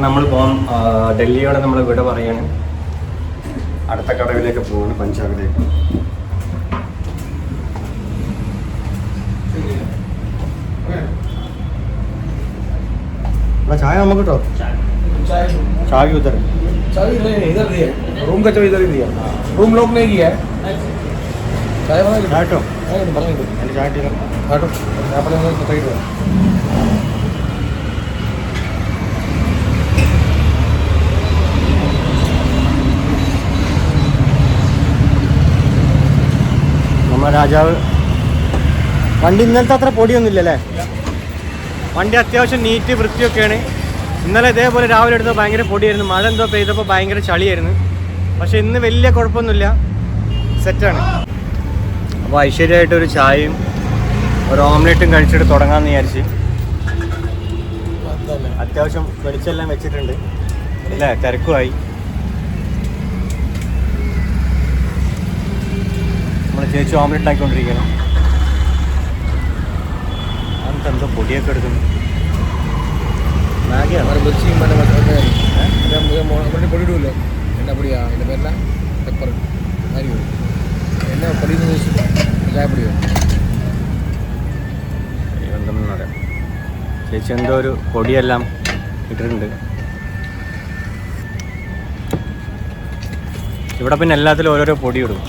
നമ്മൾ പോകാം. ഡൽഹിയോടെ നമ്മൾ ഇവിടെ പറയാണ്. അടുത്ത കടവിലേക്ക് പോവാണ്, പഞ്ചാബിലേക്ക്. चाय हमको तो चाय उधर चाय इधर दिया, रूम का चाय इधर ही दिया. रूम लॉक नहीं किया है. चाय बना चाय तो बना दो. चाय ठीक है. काटो यहाँ पर हमें बताइए दो. നമ്മുടെ രാജാവ് വണ്ടി ഇന്നലത്തെ അത്ര പൊടിയൊന്നുമില്ലല്ലേ? വണ്ടി അത്യാവശ്യം നീറ്റ് വൃത്തിയൊക്കെയാണ്. ഇന്നലെ ഇതേപോലെ രാവിലെ എടുത്തപ്പോൾ ഭയങ്കര പൊടിയായിരുന്നു. മഴ എന്തോ പെയ്തപ്പോൾ ഭയങ്കര ചളിയായിരുന്നു. പക്ഷെ ഇന്ന് വലിയ കുഴപ്പമൊന്നുമില്ല, സെറ്റാണ്. അപ്പോൾ ഐശ്വര്യമായിട്ടൊരു ചായയും ഒരു ഓംലെറ്റും കഴിച്ചിട്ട് തുടങ്ങാമെന്ന് വിചാരിച്ച്. അത്യാവശ്യം വെളിച്ചെല്ലാം വെച്ചിട്ടുണ്ട് അല്ലേ? തിരക്കുമായി. നമ്മൾ ചേച്ചി ഓംലെറ്റ് ആക്കിക്കൊണ്ടിരിക്കണം. എന്തോ പൊടിയൊക്കെ എടുക്കുന്നു. മാഗിയാണ് പൊടി ഇടുമല്ലോ. എന്നാ പൊടിയാ എൻ്റെ പേരെല്ലാം പെപ്പർ അരിയോ എന്നാ പൊടിയെന്ന് ചോദിച്ചു. ചായപ്പൊടിയോ എന്തെന്ന് പറയാം. ചേച്ചി എന്തോ ഒരു പൊടിയെല്ലാം ഇട്ടിട്ടുണ്ട്. ഇവിടെ പിന്നെ എല്ലാത്തിലും ഓരോരോ പൊടി ഇടും.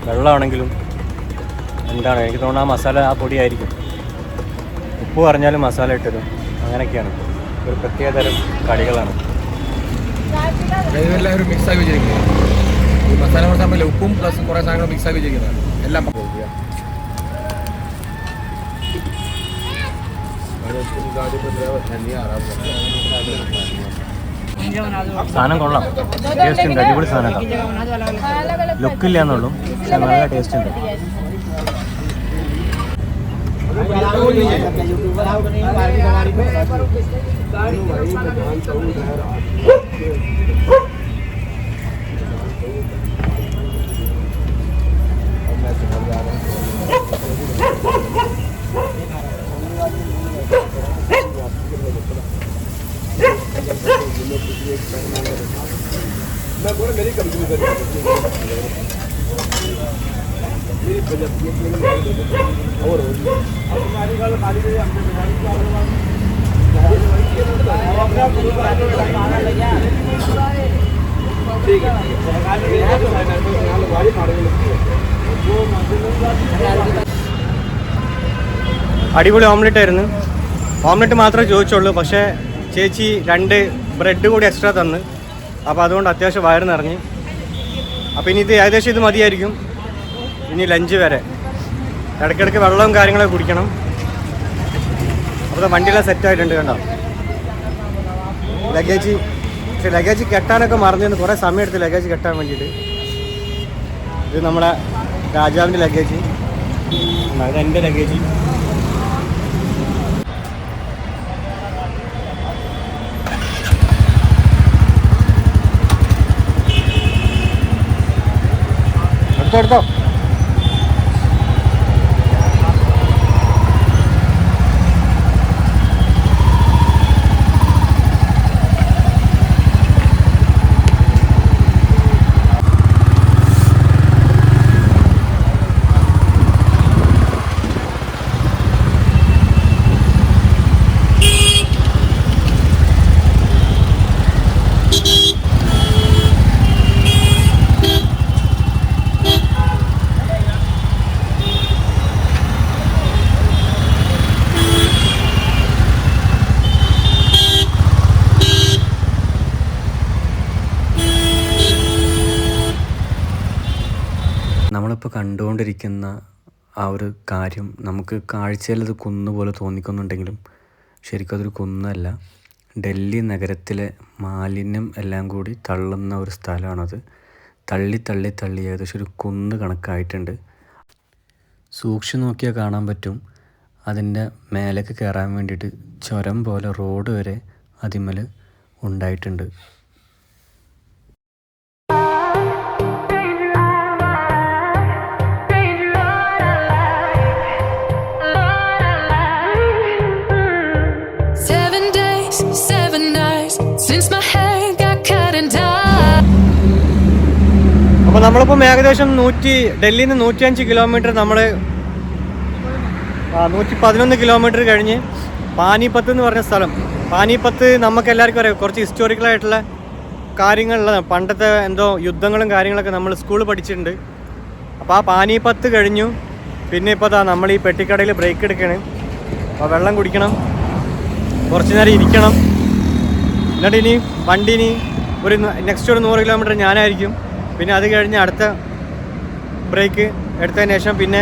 വെള്ളമാണെങ്കിലും എന്താണ്, എനിക്ക് തോന്നുന്നു ആ മസാല ആ പൊടിയായിരിക്കും. ഉപ്പ് പറഞ്ഞാലും മസാല ഇട്ടരും. അങ്ങനെയൊക്കെയാണ്. ഒരു പ്രത്യേകതരം കടികളാണ്. ഇതെല്ലാം ഒരു മിക്സ് ആക്കി വെച്ചിരിക്കുന്നത്. ഈ മസാല കൊടുത്താൽ ഉപ്പും പ്ലസ് കുറേ സാധനങ്ങൾ മിക്സ് ആക്കി വെച്ചിരിക്കുന്നതാണ്. എല്ലാം സാധനം കൊള്ളാം, ടേസ്റ്റ് ഉണ്ട്, അടിപൊളി സാധനം. ലുക്കില്ല എന്നുള്ളൂ, പക്ഷെ നല്ല ടേസ്റ്റ് ഉണ്ട്. അടിപൊളി ഓംലെറ്റ് ആയിരുന്നു. ഓംലെറ്റ് മാത്രമേ ചോദിച്ചുള്ളൂ, പക്ഷേ ചേച്ചി 2 ബ്രെഡ് കൂടി എക്സ്ട്രാ തന്ന്. അപ്പോൾ അതുകൊണ്ട് അത്യാവശ്യം വയറ് നിറഞ്ഞ്. അപ്പോൾ ഇനി ഇത് ഏകദേശം ഇത് മതിയായിരിക്കും ഇനി ലഞ്ച് വരെ. ഇടയ്ക്കിടയ്ക്ക് വെള്ളവും കാര്യങ്ങളൊക്കെ കുടിക്കണം. അപ്പോൾ വണ്ടിയെല്ലാം സെറ്റായിട്ടുണ്ട് കണ്ടോ. ലഗേജ്, പക്ഷേ ലഗേജ് കെട്ടാനൊക്കെ മറന്നിരുന്നു. കുറേ സമയം എടുത്ത് ലഗേജ് കെട്ടാൻ വേണ്ടിയിട്ട്. ഇത് നമ്മളെ രാജാവിൻ്റെ ലഗേജ്, ഇത് എൻ്റെ ലഗേജ്. എടുത്തോ. നമ്മളിപ്പോൾ കണ്ടുകൊണ്ടിരിക്കുന്ന ആ ഒരു കാര്യം നമുക്ക് കാഴ്ചയിൽ അത് കുന്നുപോലെ തോന്നിക്കുന്നുണ്ടെങ്കിലും ശരിക്കും അതൊരു കുന്നല്ല. ഡൽഹി നഗരത്തിലെ മാലിന്യം എല്ലാം കൂടി തള്ളുന്ന ഒരു സ്ഥലമാണത്. തള്ളി തള്ളി തള്ളി ഏകദേശം ഒരു കുന്ന് കണക്കായിട്ടുണ്ട്. സൂക്ഷിച്ച് നോക്കിയാൽ കാണാൻ പറ്റും അതിൻ്റെ മേലേക്ക് കയറാൻ വേണ്ടിയിട്ട് ചുരം പോലെ റോഡ് വരെ അതിന്മേൽ ഉണ്ടായിട്ടുണ്ട്. അപ്പോൾ നമ്മളിപ്പം ഏകദേശം ഡൽഹിയിൽ നിന്ന് 105 കിലോമീറ്റർ നമ്മൾ 111 കിലോമീറ്റർ കഴിഞ്ഞ് പാനിപ്പത്ത് എന്ന് പറഞ്ഞ സ്ഥലം. പാനിപ്പത്ത് നമുക്ക് എല്ലാവർക്കും അറിയാം, കുറച്ച് ഹിസ്റ്റോറിക്കലായിട്ടുള്ള കാര്യങ്ങളുള്ളതാണ്. പണ്ടത്തെ എന്തോ യുദ്ധങ്ങളും കാര്യങ്ങളൊക്കെ നമ്മൾ സ്കൂളിൽ പഠിച്ചിട്ടുണ്ട്. അപ്പോൾ ആ പാനിപ്പത്ത് കഴിഞ്ഞു. പിന്നെ ഇപ്പോൾ നമ്മൾ ഈ പെട്ടിക്കടയിൽ ബ്രേക്ക് എടുക്കുകയാണ്. അപ്പോൾ വെള്ളം കുടിക്കണം, കുറച്ച് നേരം ഇരിക്കണം. എന്നിട്ട് ഇനി വണ്ടി ഒരു നെക്സ്റ്റ് ഒരു 100 കിലോമീറ്റർ ഞാനായിരിക്കും. പിന്നെ അത് കഴിഞ്ഞ് അടുത്ത ബ്രേക്ക് എടുത്തതിന് ശേഷം പിന്നെ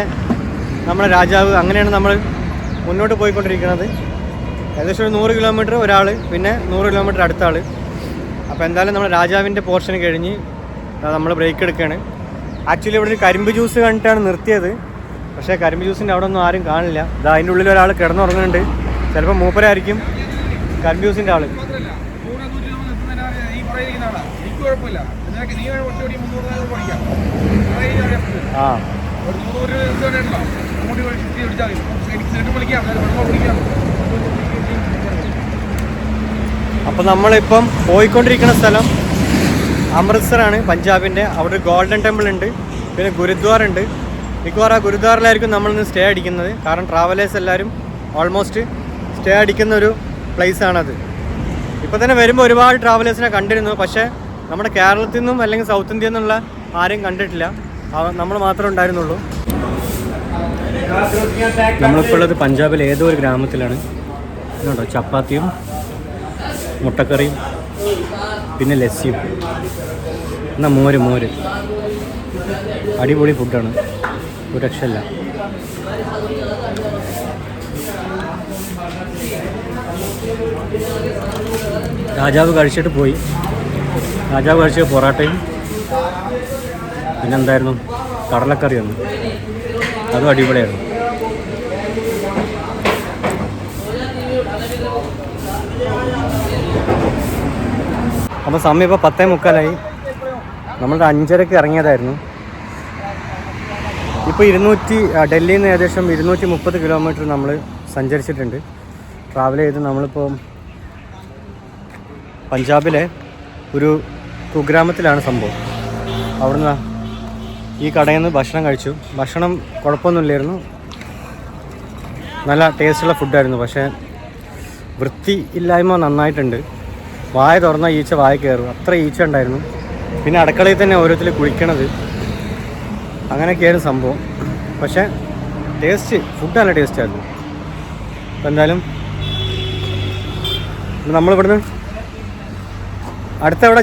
നമ്മുടെ രാജാവ്. അങ്ങനെയാണ് നമ്മൾ മുന്നോട്ട് പോയിക്കൊണ്ടിരിക്കുന്നത്. ഏകദേശം ഒരു 100 കിലോമീറ്റർ ഒരാൾ, പിന്നെ 100 കിലോമീറ്റർ അടുത്ത ആൾ. അപ്പോൾ എന്തായാലും നമ്മൾ രാജാവിൻ്റെ പോർഷൻ കഴിഞ്ഞ് നമ്മൾ ബ്രേക്ക് എടുക്കുകയാണ്. ആക്ച്വലി ഇവിടെ ഒരു കരിമ്പ് ജ്യൂസ് കണ്ടിട്ടാണ് നിർത്തിയത്. പക്ഷേ കരിമ്പ് ജ്യൂസിൻ്റെ അവിടെ ഒന്നും ആരും കാണില്ല. അതിൻ്റെ ഉള്ളിൽ ഒരാൾ കിടന്നുറങ്ങുന്നുണ്ട്. ചിലപ്പോൾ മൂപ്പരായിരിക്കും കരിമ്പ് ജ്യൂസിൻ്റെ ആൾ. അപ്പോൾ നമ്മളിപ്പം പോയിക്കൊണ്ടിരിക്കുന്ന സ്ഥലം അമൃത്സറാണ്, പഞ്ചാബിൻ്റെ. അവിടെ ഒരു ഗോൾഡൻ ടെമ്പിൾ ഉണ്ട്, പിന്നെ ഗുരുദ്വാര ഉണ്ട്. മിക്കവാറും ആ ഗുരുദ്വാറിലായിരിക്കും നമ്മളിന്ന് സ്റ്റേ അടിക്കുന്നത്. കാരണം ട്രാവലേഴ്സ് എല്ലാവരും ഓൾമോസ്റ്റ് സ്റ്റേ അടിക്കുന്ന ഒരു പ്ലേസാണത്. ഇപ്പോൾ തന്നെ വരുമ്പോൾ ഒരുപാട് ട്രാവലേഴ്സിനെ കണ്ടിരുന്നു. പക്ഷേ നമ്മുടെ കേരളത്തിൽ നിന്നും അല്ലെങ്കിൽ സൗത്ത് ഇന്ത്യയിൽ നിന്നുള്ള ആരെയും കണ്ടിട്ടില്ല. നമ്മൾ മാത്രമേ ഉണ്ടായിരുന്നുള്ളൂ. നമ്മളിപ്പോൾ ഉള്ളത് പഞ്ചാബിലെ ഏതോ ഒരു ഗ്രാമത്തിലാണ്. ഇതുണ്ടോ, ചപ്പാത്തിയും മുട്ടക്കറിയും പിന്നെ ലസ്സിയും, എന്നാൽ മോര് അടിപൊളി ഫുഡാണ്, ഒരു രക്ഷയില്ല. രാജാവ് കഴിച്ചിട്ട് പോയി. രാജാവ് കഴിച്ച പൊറാട്ടയും പിന്നെന്തായിരുന്നു, കടലക്കറി വന്നു, അതും അടിപൊളിയായിരുന്നു. അപ്പോൾ സമയം ഇപ്പോൾ 10:45. നമ്മൾ 5:30 ഇറങ്ങിയതായിരുന്നു. ഇപ്പോൾ ഡൽഹിയിൽ നിന്ന് ഏകദേശം 230 കിലോമീറ്റർ നമ്മൾ സഞ്ചരിച്ചിട്ടുണ്ട്, ട്രാവൽ ചെയ്ത്. നമ്മളിപ്പോൾ പഞ്ചാബിലെ ഒരു കുഗ്രാമത്തിലാണ് സംഭവം. അവിടുന്ന് ഈ കടയിൽ നിന്ന് ഭക്ഷണം കഴിച്ചു. ഭക്ഷണം കുഴപ്പമൊന്നുമില്ലായിരുന്നു, നല്ല ടേസ്റ്റുള്ള ഫുഡായിരുന്നു. പക്ഷേ വൃത്തി ഇല്ലായ്മ നന്നായിട്ടുണ്ട്. വായ തുറന്നാൽ ഈച്ച വായ കയറും, അത്ര ഈച്ച ഉണ്ടായിരുന്നു. പിന്നെ അടുക്കളയിൽ തന്നെ ഓരോരുത്തർ കുളിക്കണത്, അങ്ങനെയൊക്കെയായിരുന്നു സംഭവം. പക്ഷേ ഫുഡ് നല്ല ടേസ്റ്റായിരുന്നു. അപ്പോൾ എന്തായാലും നമ്മളിവിടുന്ന് അടുത്തെവിടെ,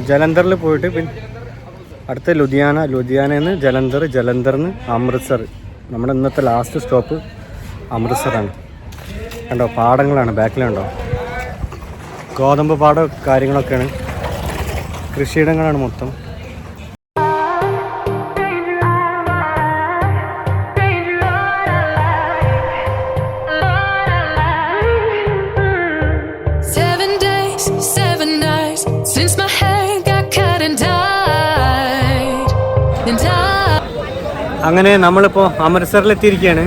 ജലന്ധറിൽ പോയിട്ട് പിന്നെ അടുത്ത ലുധിയാനയിൽ നിന്ന് ജലന്ധറിൽ നിന്ന് അമൃത്സർ. നമ്മുടെ ഇന്നത്തെ ലാസ്റ്റ് സ്റ്റോപ്പ് അമൃത്സറാണ്. കണ്ടോ, പാടങ്ങളാണ് ബാക്കിലുണ്ടോ, ഗോതമ്പ് പാടം കാര്യങ്ങളൊക്കെയാണ്, കൃഷിയിടങ്ങളാണ് മൊത്തം. അങ്ങനെ നമ്മളിപ്പോൾ അമൃത്സറിലെത്തിയിരിക്കുകയാണ്.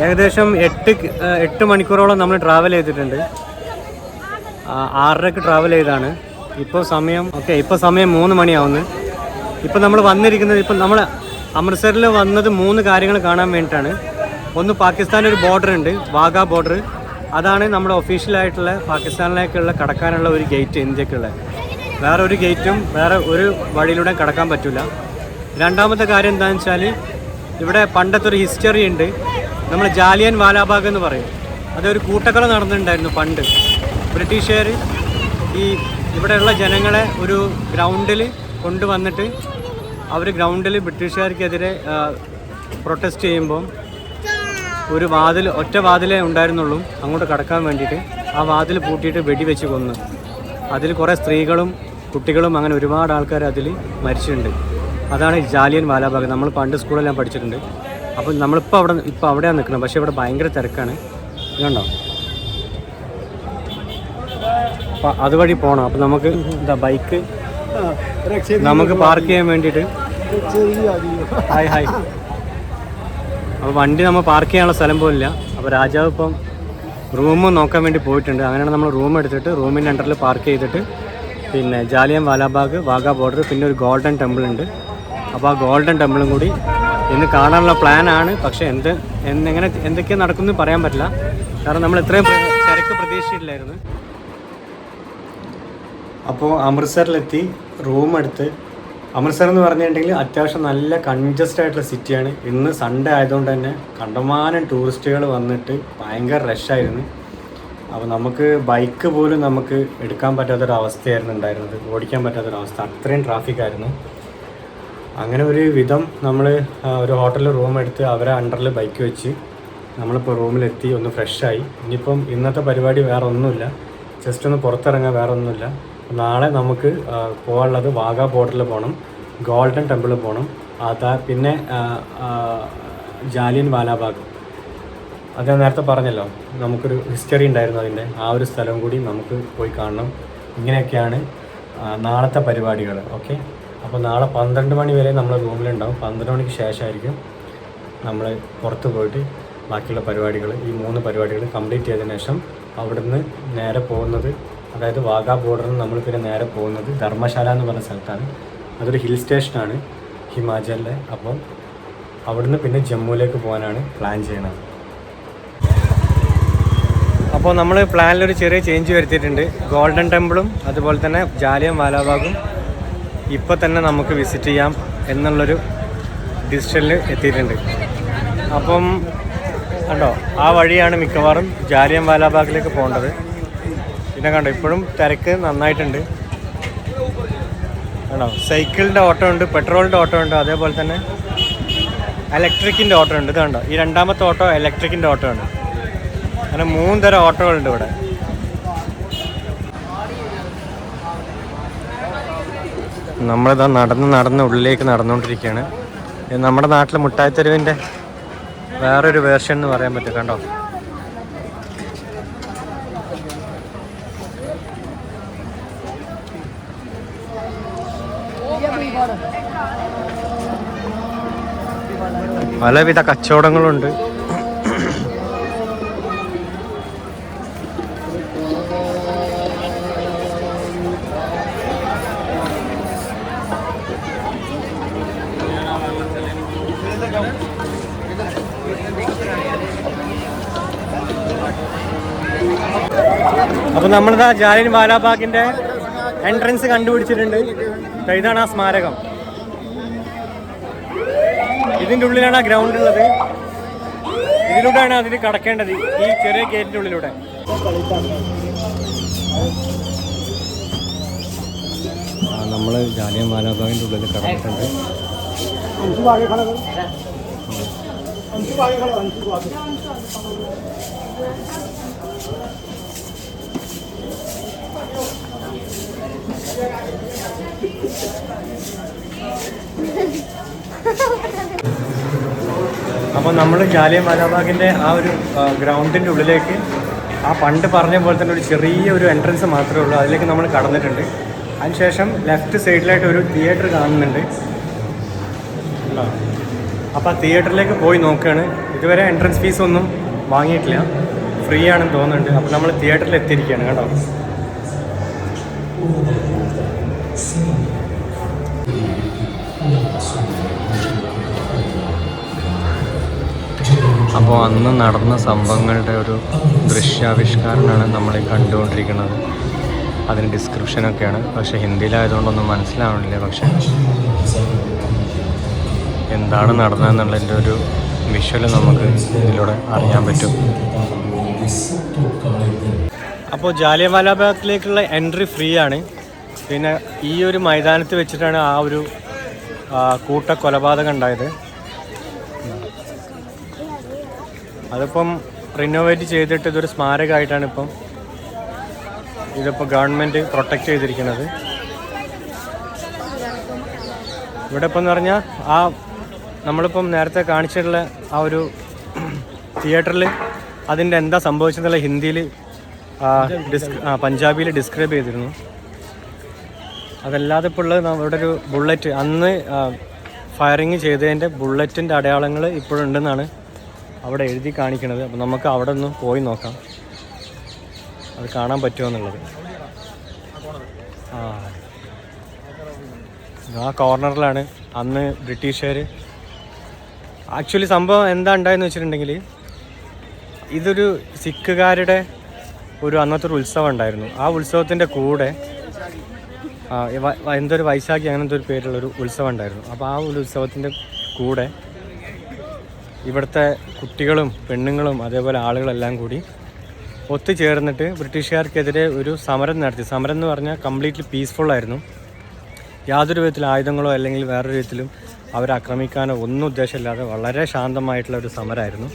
ഏകദേശം 8 മണിക്കൂറോളം നമ്മൾ ട്രാവൽ ചെയ്തിട്ടുണ്ട്. 6:30 ട്രാവൽ ചെയ്താണ്. ഇപ്പോൾ സമയം 3 മണിയാവുന്നു. ഇപ്പോൾ നമ്മൾ വന്നിരിക്കുന്നത്, ഇപ്പം നമ്മൾ അമൃത്സറിൽ വന്നത് 3 കാര്യങ്ങൾ കാണാൻ വേണ്ടിയിട്ടാണ്. ഒന്ന്, പാകിസ്ഥാൻ്റെ ഒരു ബോർഡർ ഉണ്ട്, വാഗ ബോർഡർ. അതാണ് നമ്മുടെ ഒഫീഷ്യലായിട്ടുള്ള പാകിസ്ഥാനിലേക്കുള്ള കടക്കാനുള്ള ഒരു ഗേറ്റ്, ഇന്ത്യക്കുള്ള. വേറെ ഒരു ഗേറ്റും വേറെ ഒരു വഴിയിലൂടെ കടക്കാൻ പറ്റില്ല. രണ്ടാമത്തെ കാര്യം എന്താണെന്ന് വെച്ചാൽ, ഇവിടെ പണ്ടത്തെ ഒരു ഹിസ്റ്ററി ഉണ്ട്. നമ്മൾ ജാലിയൻ വാലാബാഗ് എന്ന് പറയും. അതൊരു കൂട്ടക്കൊല നടന്നിട്ടുണ്ടായിരുന്നു പണ്ട്. ബ്രിട്ടീഷുകാർ ഇവിടെയുള്ള ജനങ്ങളെ ഒരു ഗ്രൗണ്ടിൽ കൊണ്ടുവന്നിട്ട് അവർ ഗ്രൗണ്ടിൽ ബ്രിട്ടീഷുകാർക്കെതിരെ പ്രൊട്ടസ്റ്റ് ചെയ്യുമ്പോൾ ഒറ്റ വാതിലേ ഉണ്ടായിരുന്നുള്ളൂ അങ്ങോട്ട് കടക്കാൻ വേണ്ടിയിട്ട്. ആ വാതിൽ പൂട്ടിയിട്ട് വെടിവെച്ച് കൊന്നു. അതിൽ കുറേ സ്ത്രീകളും കുട്ടികളും അങ്ങനെ ഒരുപാട് ആൾക്കാർ അതിൽ മരിച്ചിട്ടുണ്ട്. അതാണ് ജാലിയൻ വാലാബാഗ്. നമ്മൾ പണ്ട് സ്കൂളെല്ലാം പഠിച്ചിട്ടുണ്ട്. അപ്പോൾ നമ്മളിപ്പോൾ അവിടെയാണ് നിൽക്കുന്നത്. പക്ഷേ ഇവിടെ ഭയങ്കര തിരക്കാണ്, ഇതുണ്ടോ. അപ്പോൾ അതുവഴി പോകണം. അപ്പോൾ നമുക്ക് ബൈക്ക് നമുക്ക് പാർക്ക് ചെയ്യാൻ വേണ്ടിയിട്ട് ഹായ് അപ്പോൾ വണ്ടി നമ്മൾ പാർക്ക് ചെയ്യാനുള്ള സ്ഥലം പോലില്ല. അപ്പോൾ രാജാവ് ഇപ്പം റൂം നോക്കാൻ വേണ്ടി പോയിട്ടുണ്ട്. അങ്ങനെയാണ് നമ്മൾ റൂം എടുത്തിട്ട് റൂമിൻ്റെ അണ്ടറിൽ പാർക്ക് ചെയ്തിട്ട് പിന്നെ ജാലിയൻ വാലാബാഗ്, വാഗാ ബോർഡർ, പിന്നെ ഒരു ഗോൾഡൻ ടെമ്പിൾ ഉണ്ട്. അപ്പോൾ ആ ഗോൾഡൻ ടെമ്പിളും കൂടി ഇന്ന് കാണാനുള്ള പ്ലാനാണ്. പക്ഷേ എങ്ങനെ എന്തൊക്കെയാണ് നടക്കുമെന്ന് പറയാൻ പറ്റില്ല, കാരണം നമ്മൾ ഇത്രയും തിരക്ക് പ്രതീക്ഷിച്ചിട്ടില്ലായിരുന്നു. അപ്പോൾ അമൃത്സറിലെത്തി റൂം എടുത്ത്. അമൃത്സർ എന്ന് പറഞ്ഞിട്ടുണ്ടെങ്കിൽ അത്യാവശ്യം നല്ല കൺജസ്റ്റ് ആയിട്ടുള്ള സിറ്റിയാണ്. ഇന്ന് സൺഡേ ആയതുകൊണ്ട് തന്നെ കണ്ടമാനം ടൂറിസ്റ്റുകൾ വന്നിട്ട് ഭയങ്കര റഷായിരുന്നു. അപ്പോൾ നമുക്ക് ബൈക്ക് പോലും നമുക്ക് എടുക്കാൻ പറ്റാത്തൊരവസ്ഥയായിരുന്നു ഉണ്ടായിരുന്നത്, ഓടിക്കാൻ പറ്റാത്തൊരവസ്ഥ, അത്രയും ട്രാഫിക്കായിരുന്നു. അങ്ങനെ ഒരു വിധം നമ്മൾ ഒരു ഹോട്ടലിൽ റൂം എടുത്ത് അവരെ അണ്ടറിൽ ബൈക്ക് വെച്ച് നമ്മളിപ്പോൾ റൂമിലെത്തി, ഒന്ന് ഫ്രഷായി. ഇനിയിപ്പം ഇന്നത്തെ പരിപാടി വേറെ ഒന്നുമില്ല, ജസ്റ്റ് ഒന്ന് പുറത്തിറങ്ങാൻ വേറെ ഒന്നുമില്ല. നാളെ നമുക്ക് പോകാനുള്ളത് വാഗാ ബോർഡറിൽ പോകണം, ഗോൾഡൻ ടെമ്പിളിൽ പോകണം, പിന്നെ ജാലിയൻ വാലാബാഗ്. അത് ഞാൻ നേരത്തെ പറഞ്ഞല്ലോ, നമുക്കൊരു ഹിസ്റ്ററി ഉണ്ടായിരുന്നു അതിൻ്റെ, ആ ഒരു സ്ഥലം കൂടി നമുക്ക് പോയി കാണണം. ഇങ്ങനെയൊക്കെയാണ് നാളത്തെ പരിപാടികൾ. ഓക്കെ, അപ്പോൾ നാളെ 12 മണി വരെ നമ്മൾ റൂമിലുണ്ടാവും. 12 മണിക്ക് ശേഷമായിരിക്കും നമ്മൾ പുറത്ത് പോയിട്ട് ബാക്കിയുള്ള പരിപാടികൾ, ഈ 3 പരിപാടികൾ കംപ്ലീറ്റ് ചെയ്തതിന് ശേഷം അവിടുന്ന് നേരെ പോകുന്നത്, അതായത് വാഗാ ബോർഡറിൽ നിന്ന് നമ്മൾ പിന്നെ നേരെ പോകുന്നത് ധർമ്മശാല എന്ന് പറഞ്ഞ സ്ഥലത്താണ്. അതൊരു ഹിൽ സ്റ്റേഷനാണ് ഹിമാചലിലെ. അപ്പോൾ അവിടുന്ന് പിന്നെ ജമ്മുവിലേക്ക് പോകാനാണ് പ്ലാൻ ചെയ്യണത്. അപ്പോൾ നമ്മൾ പ്ലാനിലൊരു ചെറിയ ചേഞ്ച് വരുത്തിയിട്ടുണ്ട്. ഗോൾഡൻ ടെമ്പിളും അതുപോലെ തന്നെ ജാലിയൻ വാലാബാഗും ഇപ്പോൾ തന്നെ നമുക്ക് വിസിറ്റ് ചെയ്യാം എന്നുള്ളൊരു ഡിസിഷനിൽ എത്തിയിട്ടുണ്ട്. അപ്പം കണ്ടോ, ആ വഴിയാണ് മിക്കവാറും ജാലിയൻ വാലാബാഗിലേക്ക് പോകേണ്ടത്. പിന്നെ കണ്ടോ, ഇപ്പോഴും തിരക്ക് നന്നായിട്ടുണ്ട്. കണ്ടോ, സൈക്കിളിൻ്റെ ഓട്ടോ ഉണ്ട്, പെട്രോളിൻ്റെ ഓട്ടോ ഉണ്ട്, അതേപോലെ തന്നെ ഇലക്ട്രിക്കിൻ്റെ ഓട്ടോ ഉണ്ട്. ഇത് കണ്ടോ, ഈ രണ്ടാമത്തെ ഓട്ടോ ഇലക്ട്രിക്കിൻ്റെ ഓട്ടോ ഉണ്ട്. അങ്ങനെ 3 തരം ഓട്ടോകളുണ്ട് ഇവിടെ. നമ്മളിതാ നടന്ന് ഉള്ളിലേക്ക് നടന്നുകൊണ്ടിരിക്കുകയാണ്. നമ്മുടെ നാട്ടിലെ മുട്ടായിത്തെരുവിൻ്റെ വേറൊരു വേർഷൻ എന്ന് പറയാൻ പറ്റും. കണ്ടോ, പലവിധ കച്ചവടങ്ങളുണ്ട്. അപ്പോൾ നമ്മളിതാ ജാലിയൻ വാലാബാഗിൻ്റെ എൻട്രൻസ് കണ്ടുപിടിച്ചിട്ടുണ്ട്. ഇതാണ് ആ സ്മാരകം. ഇതിൻ്റെ ഉള്ളിലാണ് ആ ഗ്രൗണ്ട് ഉള്ളത്. ഇതിലൂടെയാണ് അതിന് കടക്കേണ്ടത്, ഈ ചെറിയ ഗേറ്റിൻ്റെ ഉള്ളിലൂടെ. നമ്മൾ ജാലിയൻ വാലാബാഗിൻ്റെ ഉള്ളിൽ കടന്നിട്ടുണ്ട്. അപ്പോൾ നമ്മൾ ജാലിയൻ വാലാബാഗിൻ്റെ ആ ഒരു ഗ്രൗണ്ടിൻ്റെ ഉള്ളിലേക്ക് ആ പണ്ട് പറഞ്ഞ പോലെ തന്നെ ഒരു ചെറിയൊരു എൻട്രൻസ് മാത്രമേ ഉള്ളൂ, അതിലേക്ക് നമ്മൾ കടന്നിട്ടുണ്ട്. അതിനുശേഷം ലെഫ്റ്റ് സൈഡിലായിട്ട് ഒരു തിയേറ്റർ കാണുന്നുണ്ട്. അപ്പോൾ ആ തിയേറ്ററിലേക്ക് പോയി നോക്കുകയാണ്. ഇതുവരെ എൻട്രൻസ് ഫീസൊന്നും വാങ്ങിയിട്ടില്ല, ഫ്രീ ആണെന്ന് തോന്നുന്നുണ്ട്. അപ്പോൾ നമ്മൾ തിയേറ്ററിൽ എത്തിയിരിക്കുകയാണ്. കേട്ടോ, അപ്പോൾ അന്ന് നടന്ന സംഭവങ്ങളുടെ ഒരു ദൃശ്യാവിഷ്കാരമാണ് നമ്മളീ കണ്ടുകൊണ്ടിരിക്കുന്നത്. അതിന് ഡിസ്ക്രിപ്ഷനൊക്കെയാണ്, പക്ഷേ ഹിന്ദിയിലായതുകൊണ്ടൊന്നും മനസ്സിലാവണില്ല. പക്ഷേ എന്താണ് നടന്നതെന്നുള്ളതിൻ്റെ ഒരു വിഷ്വൽ നമുക്ക് ഇതിലൂടെ അറിയാൻ പറ്റും. അപ്പോൾ ജാലിയൻ വാലാബാഗിലേക്കുള്ള എൻട്രി ഫ്രീ ആണ്. പിന്നെ ഈ ഒരു മൈതാനത്ത് വെച്ചിട്ടാണ് ആ ഒരു കൂട്ട കൊലപാതകം ഉണ്ടായത്. അതിപ്പം റിനോവേറ്റ് ചെയ്തിട്ട് ഇതൊരു സ്മാരകമായിട്ടാണ് ഇതിപ്പോൾ ഗവൺമെൻറ് പ്രൊട്ടക്റ്റ് ചെയ്തിരിക്കുന്നത്. ഇവിടെ ഇപ്പം എന്ന് പറഞ്ഞാൽ നമ്മളിപ്പം നേരത്തെ കാണിച്ചിട്ടുള്ള ആ ഒരു തിയേറ്ററിൽ അതിൻ്റെ എന്താ സംഭവിച്ചതെന്നുള്ള ഹിന്ദിയിൽ പഞ്ചാബിയിൽ ഡിസ്ക്രൈബ് ചെയ്തിരുന്നു. അതല്ലാതെ ഇപ്പോൾ ഉള്ളത് ഇവിടെ ഒരു ബുള്ളറ്റ്, അന്ന് ഫയറിങ് ചെയ്തതിൻ്റെ ബുള്ളറ്റിൻ്റെ അടയാളങ്ങൾ ഇപ്പോഴുണ്ടെന്നാണ് അവിടെ എഴുതി കാണിക്കുന്നത്. അപ്പോൾ നമുക്ക് അവിടെ ഒന്ന് പോയി നോക്കാം അത് കാണാൻ പറ്റുമോ എന്നുള്ളത്. ആ കോർണറിലാണ് അന്ന് ബ്രിട്ടീഷുകാർ. ആക്ച്വലി സംഭവം എന്താ ഉണ്ടായെന്ന് വെച്ചിട്ടുണ്ടെങ്കിൽ, ഇതൊരു സിഖുകാരുടെ അന്നത്തെ ഒരു ഉത്സവം ഉണ്ടായിരുന്നു. ആ ഉത്സവത്തിൻ്റെ കൂടെ എന്തൊരു വൈശാഖി അങ്ങനത്തെ ഒരു പേരുള്ളൊരു ഉത്സവം ഉണ്ടായിരുന്നു. അപ്പോൾ ആ ഒരു ഉത്സവത്തിൻ്റെ കൂടെ ഇവിടുത്തെ കുട്ടികളും പെണ്ണുങ്ങളും അതേപോലെ ആളുകളെല്ലാം കൂടി ഒത്തുചേർന്നിട്ട് ബ്രിട്ടീഷുകാർക്കെതിരെ ഒരു സമരം നടത്തി. സമരം എന്ന് പറഞ്ഞാൽ കംപ്ലീറ്റ്ലി പീസ്ഫുള്ളായിരുന്നു. യാതൊരു വിധത്തിലും ആയുധങ്ങളോ അല്ലെങ്കിൽ വേറൊരു വിധത്തിലും അവരെ ആക്രമിക്കാനോ ഒന്നും ഉദ്ദേശമില്ലാതെ വളരെ ശാന്തമായിട്ടുള്ള ഒരു സമരമായിരുന്നു.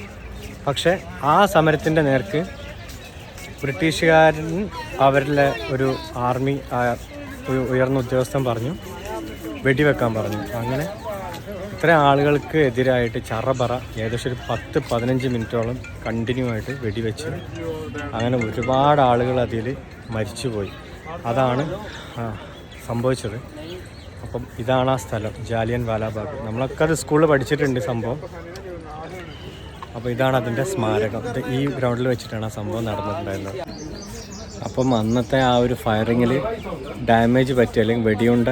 പക്ഷേ ആ സമരത്തിൻ്റെ നേർക്ക് ബ്രിട്ടീഷുകാരൻ അവരിലെ ഒരു ആർമി ഒരു ഉയർന്ന ഉദ്യോഗസ്ഥൻ പറഞ്ഞു വെടിവെക്കാൻ പറഞ്ഞു. അങ്ങനെ ഇത്രയും ആളുകൾക്ക് എതിരായിട്ട് ചറപറ ഏകദേശം ഒരു 10-15 മിനിറ്റോളം കണ്ടിന്യൂ ആയിട്ട് വെടിവെച്ച് അങ്ങനെ ഒരുപാട് ആളുകൾ അതിൽ മരിച്ചുപോയി. അതാണ് സംഭവിച്ചത്. അപ്പം ഇതാണ് ആ സ്ഥലം, ജാലിയൻ വാലാബാഗ്. നമ്മളൊക്കെ അത് സ്കൂളിൽ പഠിച്ചിട്ടുണ്ട് സംഭവം. അപ്പോൾ ഇതാണ് അതിൻ്റെ സ്മാരകം. ഇത് ഈ ഗ്രൗണ്ടിൽ വെച്ചിട്ടാണ് ആ സംഭവം നടന്നിട്ടുണ്ടായിരുന്നത്. അപ്പം അന്നത്തെ ആ ഒരു ഫയറിങ്ങിൽ ഡാമേജ് പറ്റിയ അല്ലെങ്കിൽ വെടിയുണ്ട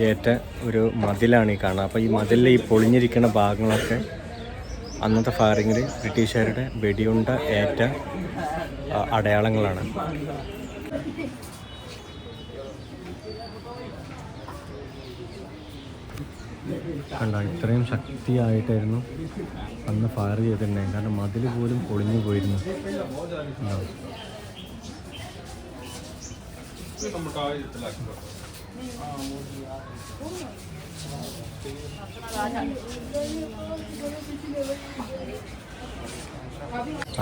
ഏറ്റ ഒരു മതിലാണ് ഈ കാണുന്നത്. അപ്പോൾ ഈ മതിലിൽ ഈ പൊളിഞ്ഞിരിക്കുന്ന ഭാഗങ്ങളൊക്കെ അന്നത്തെ ഫയറിങ്ങിൽ ബ്രിട്ടീഷുകാരുടെ വെടിയുണ്ട ഏറ്റ അടയാളങ്ങളാണ്. കണ്ടോ, ഇത്രയും ശക്തിയായിട്ടായിരുന്നു അന്ന് ഫയർ ചെയ്തിട്ടുണ്ടായി. കാരണം മതിൽ പോലും പൊളിഞ്ഞു പോയിരുന്നു.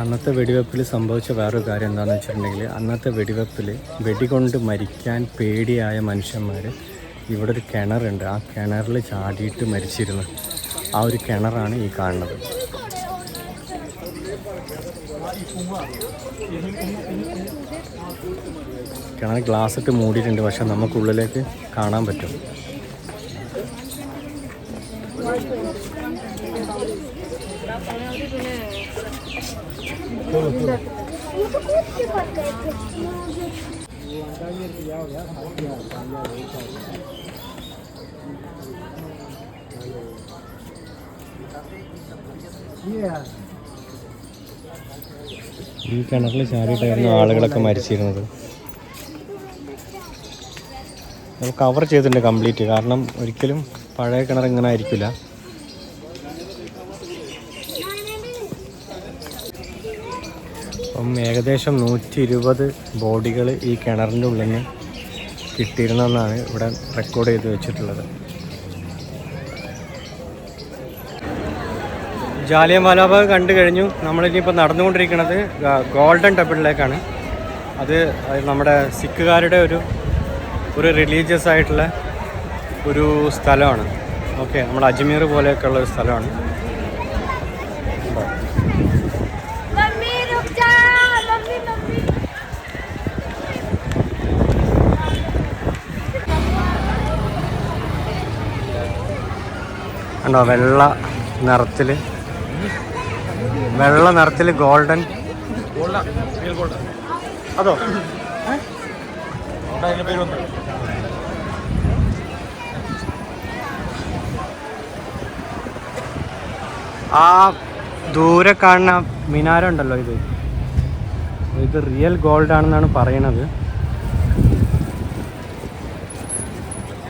അന്നത്തെ വെടിവെപ്പിൽ സംഭവിച്ച വേറൊരു കാര്യം എന്താണെന്ന് വെച്ചിട്ടുണ്ടെങ്കിൽ, അന്നത്തെ വെടിവെപ്പിൽ വെടികൊണ്ട് മരിക്കാൻ പേടിയായ മനുഷ്യന്മാർ ഇവിടെ ഒരു കിണറുണ്ട്, ആ കിണറിൽ ചാടിയിട്ട് മരിച്ചിരുന്നു. ആ ഒരു കിണറാണ് ഈ കാണുന്നത്. കിണർ ഗ്ലാസ് ഇട്ട് മൂടിയിട്ടുണ്ട്, പക്ഷെ നമുക്കുള്ളിലേക്ക് കാണാൻ പറ്റും. ഈ കിണറിൽ ചാടിയിട്ടായിരുന്നു ആളുകളൊക്കെ മരിച്ചിരുന്നത്. നമ്മൾ കവർ ചെയ്തിട്ടുണ്ട് കംപ്ലീറ്റ്, കാരണം ഒരിക്കലും പഴയ കിണർ ഇങ്ങനെ ആയിരിക്കില്ല. അപ്പം ഏകദേശം 120 ബോഡികൾ ഈ കിണറിൻ്റെ ഉള്ളിൽ നിന്ന് കിട്ടിയിരുന്നെന്നാണ് ഇവിടെ റെക്കോർഡ് ചെയ്ത് വെച്ചിട്ടുള്ളത്. ജാലിയൻ വാലാബാഗ് കണ്ടു കഴിഞ്ഞു. നമ്മളിനിയിപ്പോൾ നടന്നുകൊണ്ടിരിക്കുന്നത് ഗോൾഡൻ ടെമ്പിളിലേക്കാണ്. അത് നമ്മുടെ സിഖുകാരുടെ ഒരു റിലീജിയസ് ആയിട്ടുള്ള ഒരു സ്ഥലമാണ്. ഓക്കെ, നമ്മുടെ അജ്മീർ പോലെയൊക്കെ ഉള്ള ഒരു സ്ഥലമാണ്. ഉണ്ടോ, വെള്ള നിറത്തിൽ ഗോൾഡൻ. അതോ ആ ദൂരെ കാണുന്ന മിനാരം ഉണ്ടല്ലോ, ഇത് റിയൽ ഗോൾഡ് ആണെന്നാണ് പറയണത്.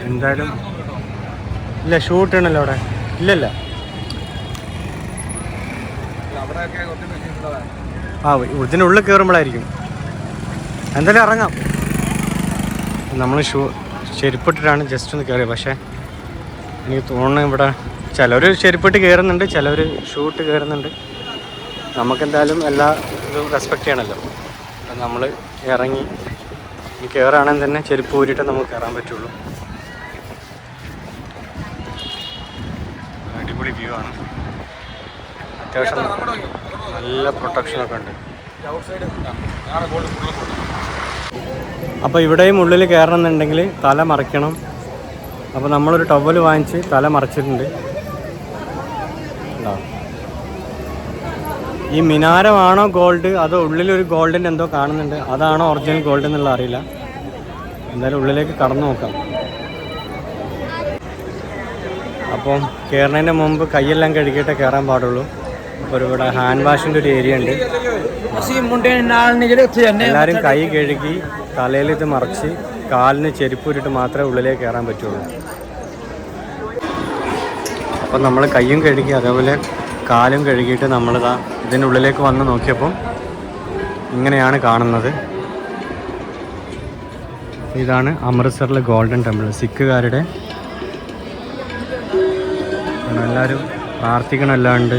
എന്തായാലും ഇല്ല, ഷൂട്ട് ഉണ്ടല്ലോ അവിടെ. ഇല്ലല്ല, ഇതിനുള്ളിൽ കയറുമ്പോഴായിരിക്കും. എന്തായാലും ഇറങ്ങാം. നമ്മൾ ചെരുപ്പിട്ടിട്ടാണ് ജസ്റ്റ് ഒന്ന് കയറിയത്. പക്ഷേ എനിക്ക് തോന്നുന്നു ഇവിടെ ചിലവർ ചെരുപ്പിട്ട് കയറുന്നുണ്ട്, ചിലവർ ഷൂട്ട് കയറുന്നുണ്ട്. നമുക്കെന്തായാലും എല്ലാ ഇതും റെസ്പെക്റ്റ് ചെയ്യണമല്ലോ. നമ്മൾ ഇറങ്ങി കയറുകയാണെങ്കിൽ തന്നെ ചെരുപ്പ് ഊരിയിട്ട് നമുക്ക് കയറാൻ പറ്റുള്ളൂ. അടിപൊളി വ്യൂ ആണ്. അത്യാവശ്യം നല്ല പ്രൊട്ടക്ഷനൊക്കെ ഉണ്ട്. അപ്പോൾ ഇവിടെയും ഉള്ളിൽ കയറണമെന്നുണ്ടെങ്കിൽ തല മറയ്ക്കണം. അപ്പോൾ നമ്മളൊരു ടവൽ വാങ്ങിച്ച് തല മറച്ചിട്ടുണ്ട്. ഈ മിനാരമാണോ ഗോൾഡ്, അതോ ഉള്ളിലൊരു ഗോൾഡിൻ്റെ എന്തോ കാണുന്നുണ്ട്, അതാണോ ഒറിജിനൽ ഗോൾഡ് എന്നുള്ള അറിയില്ല. എന്തായാലും ഉള്ളിലേക്ക് കടന്നു നോക്കാം. അപ്പം കയറുന്നതിൻ്റെ മുമ്പ് കൈയെല്ലാം കഴുകിയിട്ടേ കയറാൻ പാടുള്ളൂ. അപ്പോൾ ഇവിടെ ഹാൻഡ് വാഷിൻ്റെ ഒരു ഏരിയ ഉണ്ട്. എല്ലാവരും കൈ കഴുകി തലയിൽ ഇത് മറച്ച് കാലിന് ചെരുപ്പ് ഇട്ടിട്ട് മാത്രമേ ഉള്ളിലേക്ക് കയറാൻ പറ്റുള്ളൂ. അപ്പം നമ്മൾ കൈയും കഴുകി അതേപോലെ കാലും കഴുകിയിട്ട് നമ്മളിതാ ഇതിൻ്റെ ഉള്ളിലേക്ക് വന്ന് നോക്കിയപ്പം ഇങ്ങനെയാണ് കാണുന്നത്. ഇതാണ് അമൃത്സറിലെ ഗോൾഡൻ ടെമ്പിൾ. സിഖുകാരുടെ എല്ലാവരും പ്രാർത്ഥിക്കണമല്ലാണ്ട്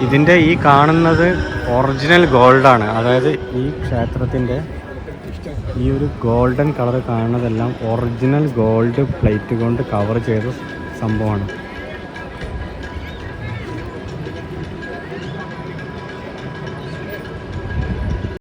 ഇതിൻ്റെ ഈ കാണുന്നത് ഒറിജിനൽ ഗോൾഡാണ്. അതായത് ഈ ക്ഷേത്രത്തിൻ്റെ ഈ ഒരു ഗോൾഡൻ കളർ കാണുന്നതെല്ലാം ഒറിജിനൽ ഗോൾഡ് പ്ലേറ്റ് കൊണ്ട് കവർ ചെയ്ത സംഭവമാണ്.